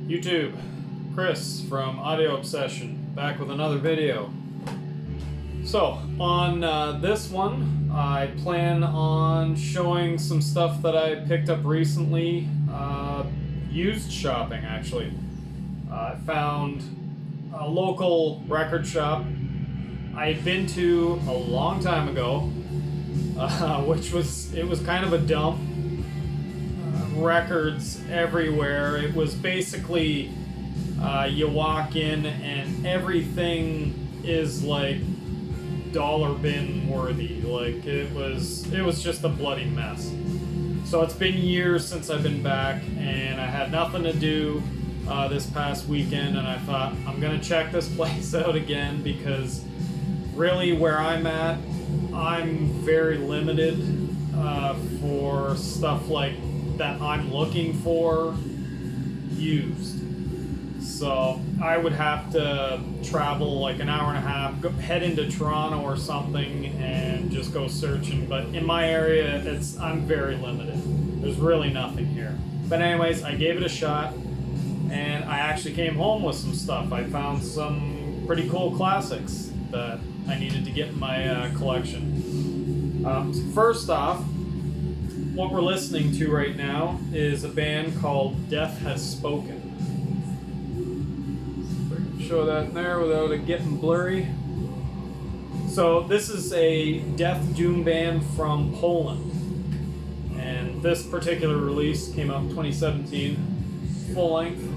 YouTube, Chris from Audio Obsession, back with another video. So, on this one, I plan on showing some stuff that I picked up recently, used shopping actually. I found a local record shop I had been to a long time ago, which was kind of a dump. Records everywhere. It was basically you walk in and everything is like dollar bin worthy. Like it was just a bloody mess. So it's been years since I've been back, and I had nothing to do this past weekend, and I thought I'm gonna check this place out again, because really where I'm at, I'm very limited for stuff like that I'm looking for used. So I would have to travel like an hour and a half, head into Toronto or something, and just go searching. But in my area, I'm very limited. There's really nothing here. But anyways, I gave it a shot, and I actually came home with some stuff. I found some pretty cool classics that I needed to get in my collection. First off, what we're listening to right now is a band called Death Has Spoken. If I can show that in there without it getting blurry. So this is a death doom band from Poland, and this particular release came out in 2017, full length.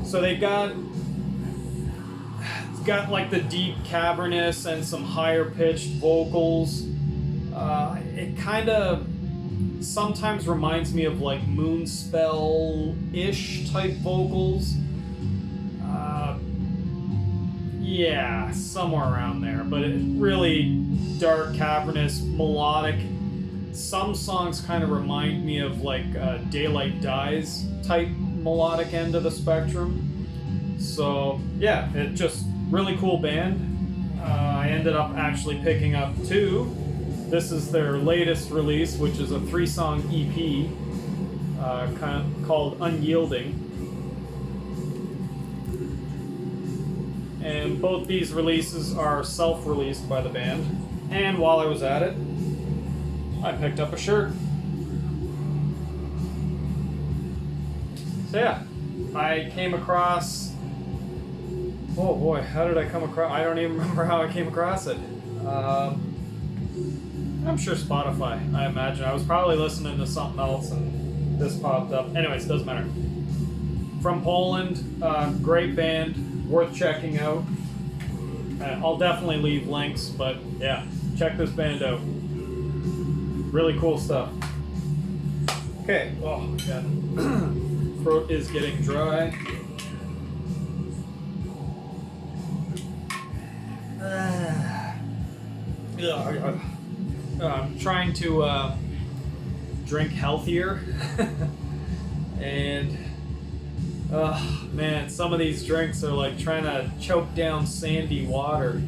So it's got like the deep cavernous and some higher pitched vocals. It kind of sometimes reminds me of like Moonspell-ish type vocals. Yeah, somewhere around there. But it really dark, cavernous, melodic. Some songs kind of remind me of like Daylight Dies type melodic end of the spectrum. So yeah, it just really cool band. I ended up actually picking up two. This is their latest release, which is a 3-song EP called Unyielding. And both these releases are self-released by the band. And while I was at it, I picked up a shirt. So yeah, I came across... Oh boy, how did I come across... I don't even remember how I came across it. I'm sure Spotify, I imagine. I was probably listening to something else and this popped up. Anyways, doesn't matter. From Poland, great band, worth checking out. I'll definitely leave links, but yeah, check this band out. Really cool stuff. Okay, oh my god. Throat is getting dry. I'm trying to drink healthier, and man, some of these drinks are like trying to choke down sandy water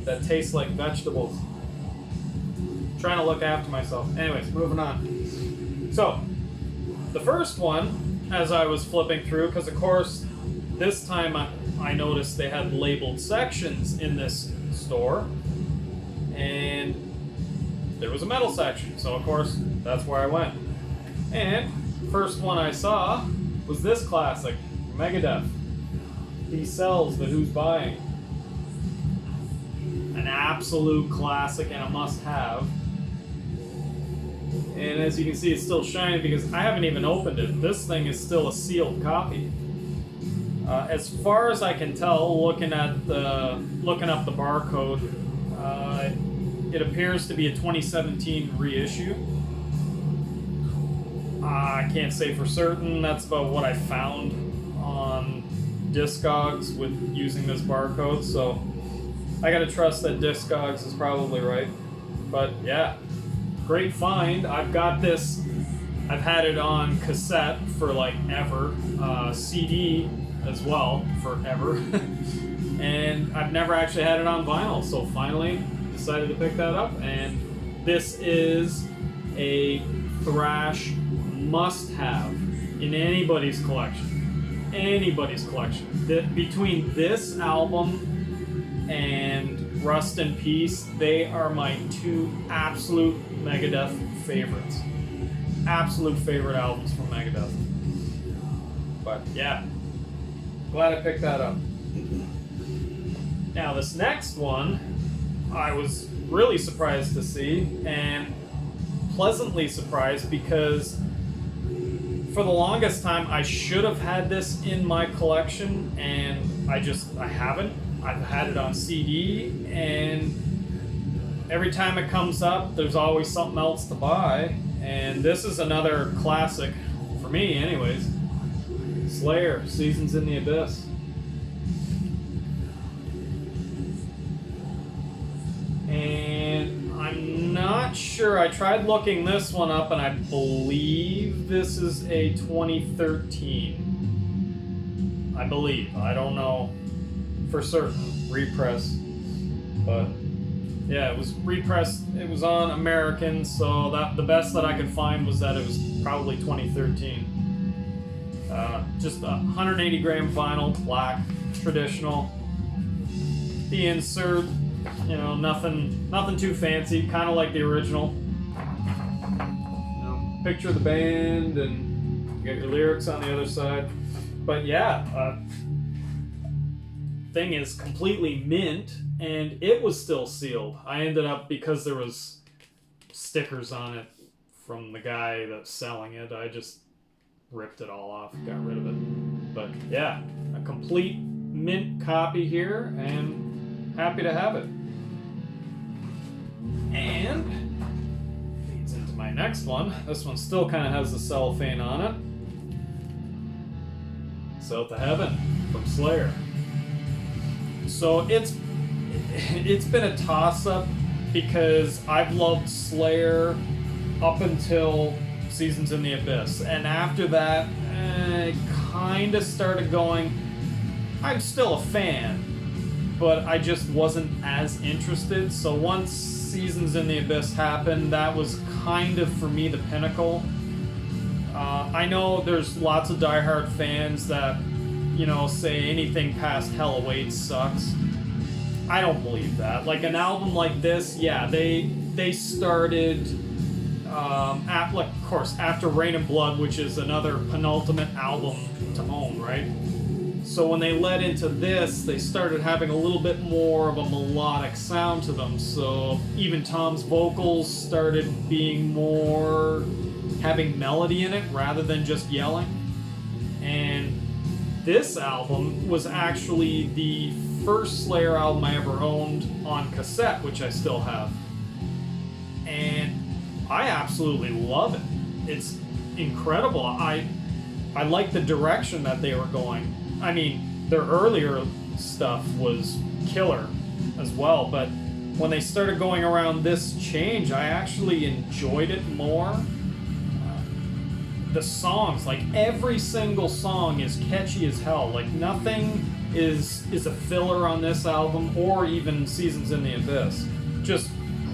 that tastes like vegetables. Trying to look after myself. Anyways, moving on. So, the first one, as I was flipping through, because of course, this time I noticed they had labeled sections in this store, and there was a metal section, so of course, that's where I went. And first one I saw was this classic, Megadeth. He sells, but who's buying? An absolute classic and a must-have. And as you can see, it's still shiny because I haven't even opened it. This thing is still a sealed copy. As far as I can tell, looking up the barcode, it appears to be a 2017 reissue. I can't say for certain. That's about what I found on Discogs with using this barcode. So I gotta trust that Discogs is probably right. But yeah, great find. I've got this. I've had it on cassette for like ever. CD as well forever. And I've never actually had it on vinyl. So finally decided to pick that up, and this is a thrash must-have in anybody's collection. anybody's collection. Between this album and Rust in Peace, they are my two absolute Megadeth favorites. Absolute favorite albums from Megadeth. But yeah, glad I picked that up. Now this next one, I was really surprised to see, and pleasantly surprised, because for the longest time I should have had this in my collection, and I haven't. I've had it on CD, and every time it comes up, there's always something else to buy. And this is another classic, for me anyways. Slayer, Seasons in the Abyss. And I'm not sure, I tried looking this one up, and I believe this is a 2013. I believe. I don't know for certain, repress, but yeah, it was repressed. It was on American, so that the best that I could find was that it was probably 2013. Just a 180 gram vinyl, black, traditional. The insert, you know, nothing too fancy, kind of like the original. You know, picture of the band, and you get your lyrics on the other side. But yeah. Thing is completely mint, and it was still sealed. I ended up, because there was stickers on it from the guy that's selling it, I just ripped it all off, got rid of it. But yeah, a complete mint copy here, and happy to have it. And leads into my next one. This one still kind of has the cellophane on it. South of Heaven from Slayer. So it's been a toss-up, because I've loved Slayer up until Seasons in the Abyss, and after that, I kind of started going, I'm still a fan, but I just wasn't as interested. So once Seasons in the Abyss happened, that was kind of, for me, the pinnacle. I know there's lots of diehard fans that, you know, say anything past Hell Awaits sucks. I don't believe that. Like, an album like this, yeah, they started, of course, after Rain and Blood, which is another penultimate album to own, right? So when they led into this, they started having a little bit more of a melodic sound to them. So even Tom's vocals started being more, having melody in it rather than just yelling. And this album was actually the first Slayer album I ever owned on cassette, which I still have. And I absolutely love it. It's incredible. I like the direction that they were going. I mean, their earlier stuff was killer as well, but when they started going around this change, I actually enjoyed it more. The songs, like every single song is catchy as hell. Like nothing is a filler on this album, or even Seasons in the Abyss. Just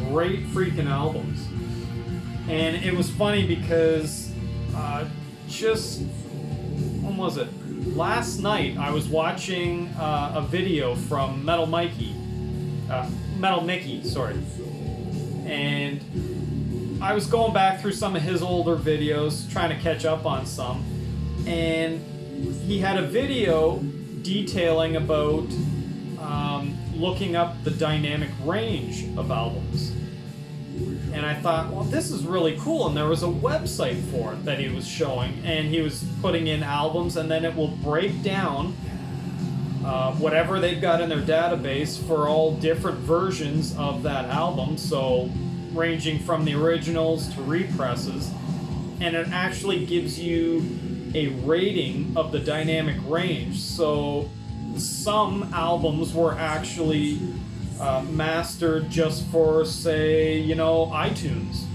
great freaking albums. And it was funny because when was it? Last night I was watching a video from Metal Mickey, sorry. And I was going back through some of his older videos, trying to catch up on some, and he had a video detailing about looking up the dynamic range of albums. And I thought, well, this is really cool, and there was a website for it that he was showing, and he was putting in albums, and then it will break down whatever they've got in their database for all different versions of that album, so ranging from the originals to represses, and it actually gives you a rating of the dynamic range. So some albums were actually mastered just for, say, iTunes.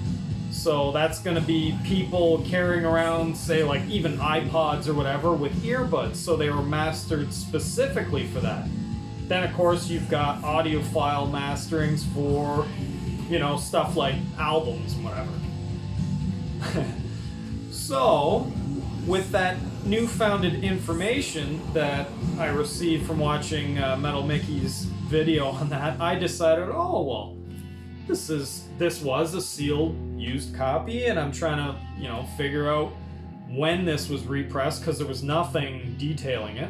So that's going to be people carrying around, say, like even iPods or whatever with earbuds. So they were mastered specifically for that. Then, of course, you've got audiophile masterings for, stuff like albums and whatever. So with that newfounded information that I received from watching Metal Mickey's video on that, I decided, oh well, this was a sealed used copy, and I'm trying to, you know, figure out when this was repressed because there was nothing detailing it.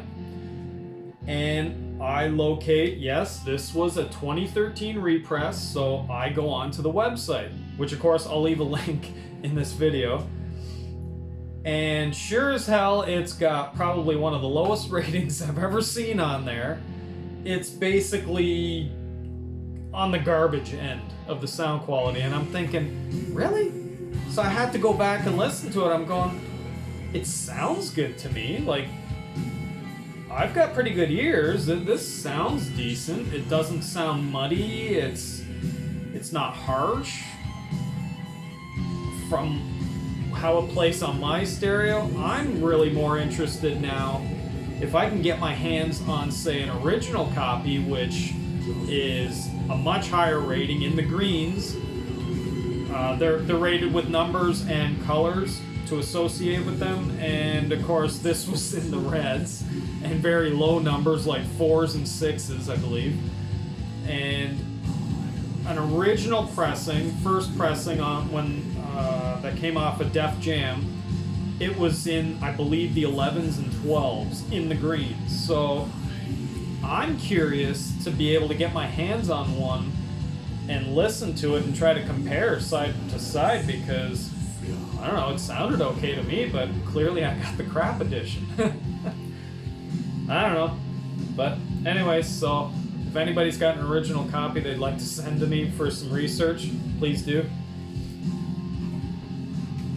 And I locate, yes, this was a 2013 repress, so I go on to the website, which of course I'll leave a link in this video. And sure as hell, it's got probably one of the lowest ratings I've ever seen on there. It's basically on the garbage end of the sound quality, and I'm thinking, really? So I had to go back and listen to it. I'm going, it sounds good to me. Like, I've got pretty good ears. This sounds decent. It doesn't sound muddy. It's not harsh. From how it plays on my stereo, I'm really more interested now if I can get my hands on, say, an original copy, which is a much higher rating in the greens. They're rated with numbers and colors to associate with them, and of course this was in the reds and very low numbers like 4s and 6s, I believe. And an original pressing, first pressing on when that came off of Def Jam, it was in, I believe, the 11s and 12s in the greens. So I'm curious to be able to get my hands on one and listen to it and try to compare side to side, because I don't know, it sounded okay to me, but clearly I got the crap edition. I don't know. But anyways, so if anybody's got an original copy they'd like to send to me for some research, please do.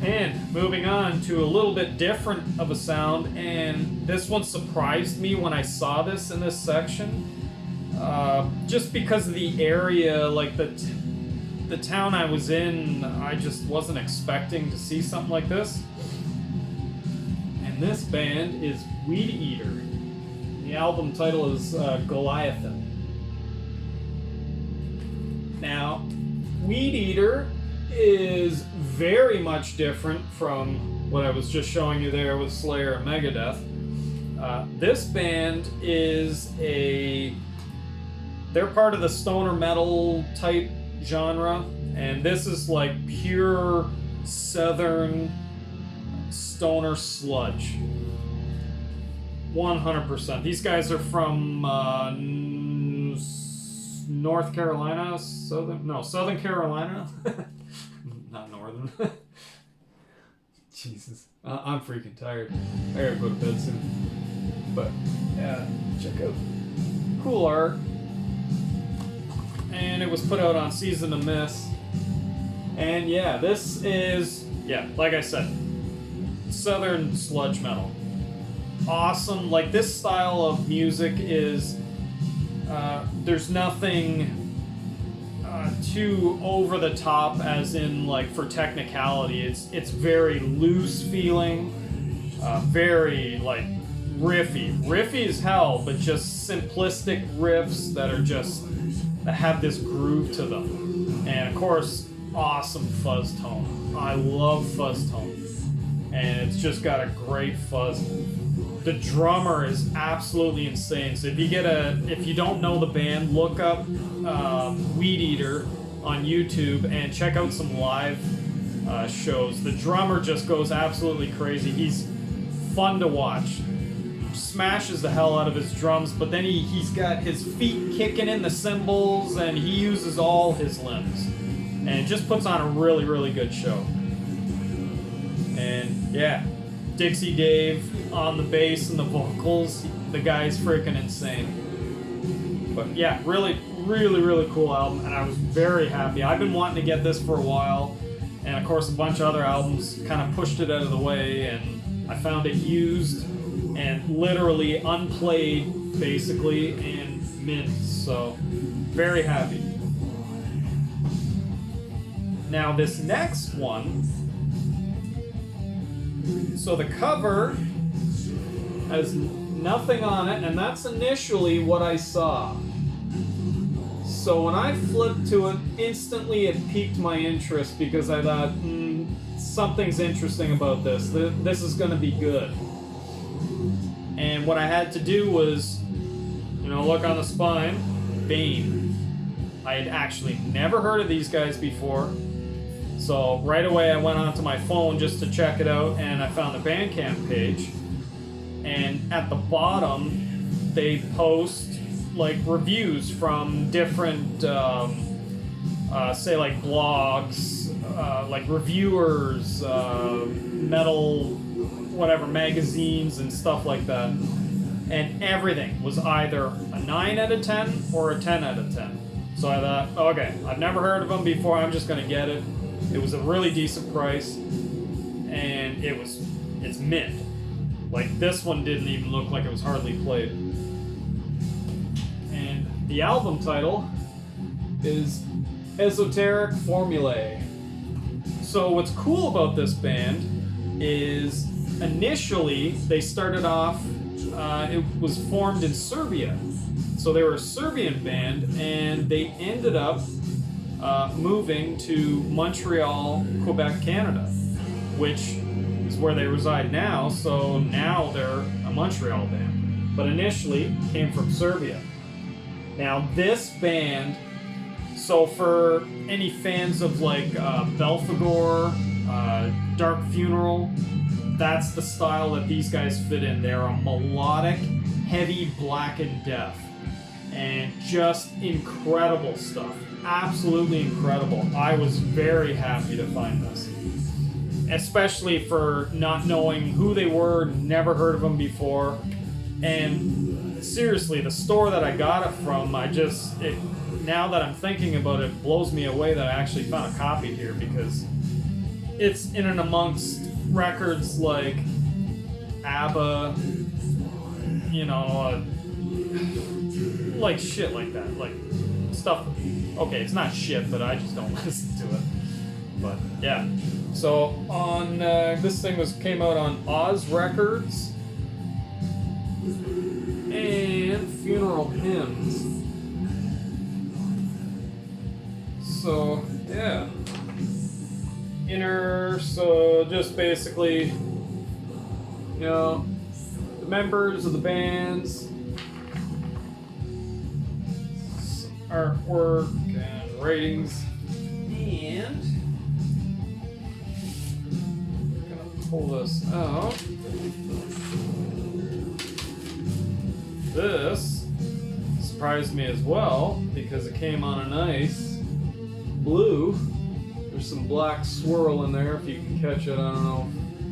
And moving on to a little bit different of a sound, and this one surprised me when I saw this in this section. Just because of the area, like the town I was in, I just wasn't expecting to see something like this. And this band is Weed Eater. The album title is Goliathan. Now, Weed Eater is very much different from what I was just showing you there with Slayer and Megadeth. This band is they're part of the stoner metal type genre, and this is like pure southern stoner sludge. 100%. These guys are from North Carolina, Southern Carolina. Not northern. Jesus, I'm freaking tired. I gotta go to bed soon. But yeah, check out cool art. And it was put out on Season of Mist. And yeah, this is, yeah, like I said, southern sludge metal. Awesome. Like, this style of music is, there's nothing too over the top, as in like for technicality. It's very loose feeling, very like riffy as hell, but just simplistic riffs that have this groove to them. And of course, awesome fuzz tone. I love fuzz tone, and it's just got a great fuzz. The drummer is absolutely insane. So if you don't know the band, look up Weed Eater on YouTube and check out some live shows. The drummer just goes absolutely crazy. He's fun to watch. Smashes the hell out of his drums, but then he's got his feet kicking in the cymbals, and he uses all his limbs. And just puts on a really, really good show. And yeah, Dixie Dave on the bass and the vocals, the guy's freaking insane. But yeah, really, really, really cool album, and I was very happy. I've been wanting to get this for a while, and of course a bunch of other albums kind of pushed it out of the way, and I found it used and literally unplayed, basically, and mint. So, very happy. Now this next one, so the cover has nothing on it, and that's initially what I saw. So when I flipped to it, instantly it piqued my interest, because I thought, something's interesting about this. This is gonna be good. And what I had to do was, look on the spine, Bane. I had actually never heard of these guys before. So right away I went onto my phone just to check it out, and I found the Bandcamp page. And at the bottom, they post like reviews from different, say like blogs, like reviewers, metal, whatever, magazines and stuff like that. And everything was either a 9 out of 10 or a 10 out of 10. So I thought, okay, I've never heard of them before, I'm just gonna get it. It was a really decent price, and it's mint. Like, this one didn't even look like it was hardly played. And the album title is Esoteric Formulae. So what's cool about this band is initially they started off, it was formed in Serbia. So they were a Serbian band, and they ended up moving to Montreal, Quebec, Canada, which is where they reside now. So now they're a Montreal band, but initially came from Serbia. Now this band, so for any fans of like Belphegor, Dark Funeral, that's the style that these guys fit in. They're a melodic, heavy black and death, and just incredible stuff. Absolutely incredible. I was very happy to find this, especially for not knowing who they were, never heard of them before. And seriously, the store that I got it from, now that I'm thinking about it, it blows me away that I actually found a copy here, because it's in and amongst records like ABBA, like shit like that, like stuff. Okay, it's not shit, but I just don't listen to it. But yeah, so on this thing came out on Oz Records and Funeral Hymns. So yeah, so just basically, the members of the bands, artwork and ratings, and I'm gonna pull this out. This surprised me as well, because it came on a nice blue. There's some black swirl in there, if you can catch it. I don't know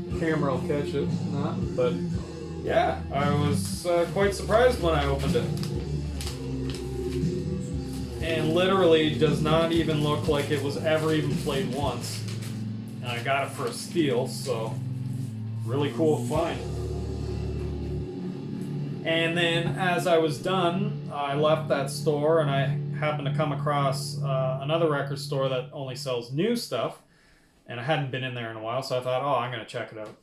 if the camera will catch it or not, but yeah, I was quite surprised when I opened it. And literally does not even look like it was ever even played once. And I got it for a steal, so really cool find. And then as I was done, I left that store, and I happened to come across another record store that only sells new stuff, and I hadn't been in there in a while, so I thought, I'm gonna check it out.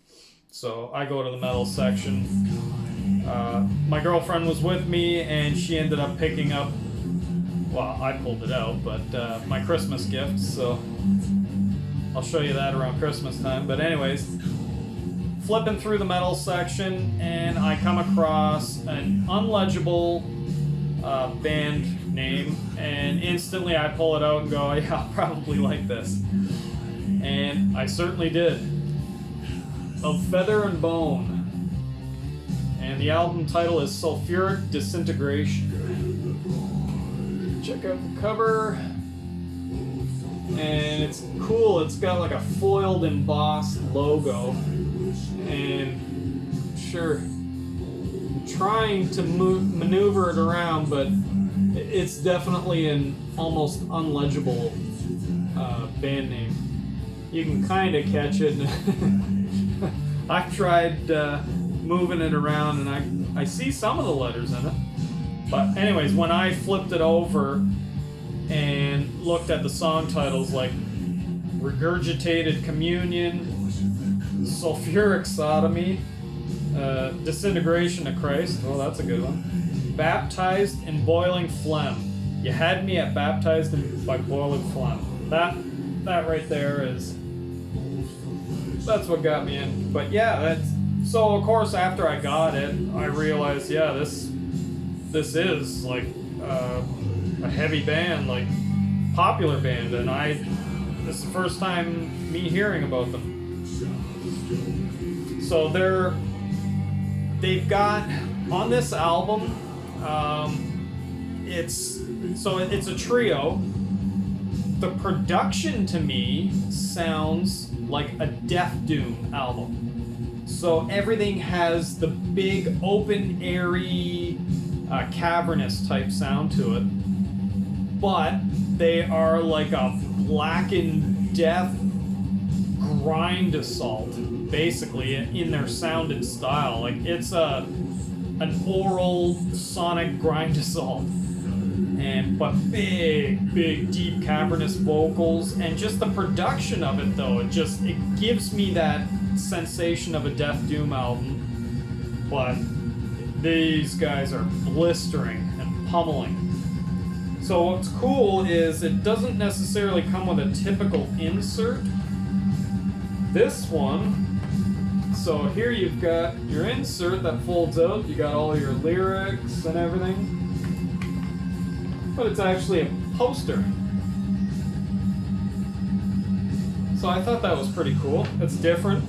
So I go to the metal section. My girlfriend was with me, and she ended up picking up, well, I pulled it out, but my Christmas gift, so I'll show you that around Christmas time. But anyways, flipping through the metal section, and I come across an Unlegible band name, and instantly I pull it out and go, yeah, I'll probably like this. And I certainly did. Of Feather and Bone. And the album title is Sulfuric Disintegration. Check out the cover. And it's cool, it's got like a foiled embossed logo. And sure, I'm trying to maneuver it around, but it's definitely an almost unlegible band name. You can kind of catch it. I've tried moving it around, and I see some of the letters in it. But anyways, when I flipped it over and looked at the song titles, like Regurgitated Communion, Sulfuric Sodomy, Disintegration of Christ, well, that's a good one, Baptized in Boiling Phlegm. You had me at Baptized by Boiling Phlegm. That right there is that's what got me in. But yeah, that's so. Of course, after I got it, I realized, yeah, this is like a heavy band, like popular band, and this is the first time me hearing about them. So they've got on this album. It's a trio. The production to me sounds like a Death Doom album. So everything has the big, open, airy, cavernous type sound to it. But they are like a blackened death grind assault, basically, in their sound and style. Like, it's an oral sonic grind assault. But big, deep, cavernous vocals, and just the production of it, though, it gives me that sensation of a Death Doom album. But these guys are blistering and pummeling. So what's cool is it doesn't necessarily come with a typical insert. This one, so here you've got your insert that folds out, you got all your lyrics and everything. But it's actually a poster. So I thought that was pretty cool. It's different.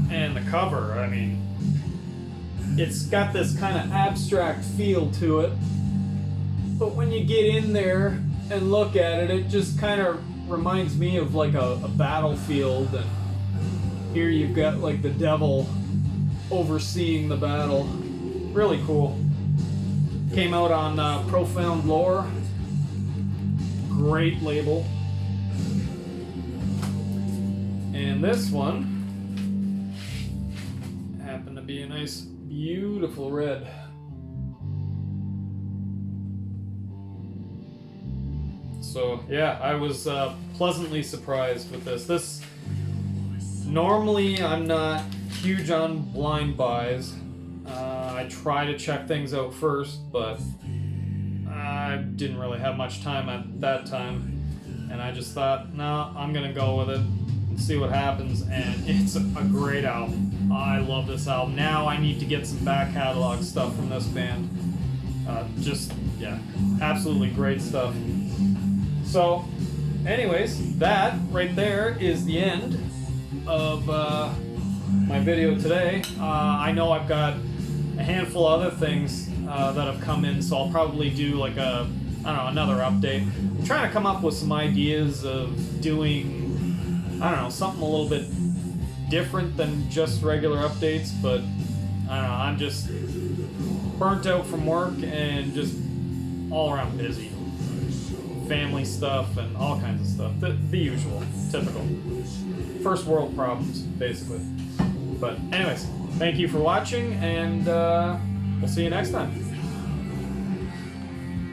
And the cover, I mean, it's got this kind of abstract feel to it. But when you get in there and look at it, it just kind of reminds me of like a battlefield. And here you've got like the devil overseeing the battle. Really cool. Came out on Profound Lore. Great label. And this one happened to be a nice, beautiful red. So yeah, I was pleasantly surprised with this. Normally I'm not huge on blind buys. I try to check things out first, but I didn't really have much time at that time, and I just thought, no, I'm gonna go with it and see what happens. And it's a great album. I love this album. Now I need to get some back catalog stuff from this band. Yeah, absolutely great stuff. So anyways, that right there is the end of my video today. I know I've got a handful of other things that have come in, so I'll probably do like another update. I'm trying to come up with some ideas of doing, something a little bit different than just regular updates, but I don't know, I'm just burnt out from work and just all around busy. Family stuff and all kinds of stuff. The usual, typical. First world problems, basically. But anyways, thank you for watching, and we'll see you next time.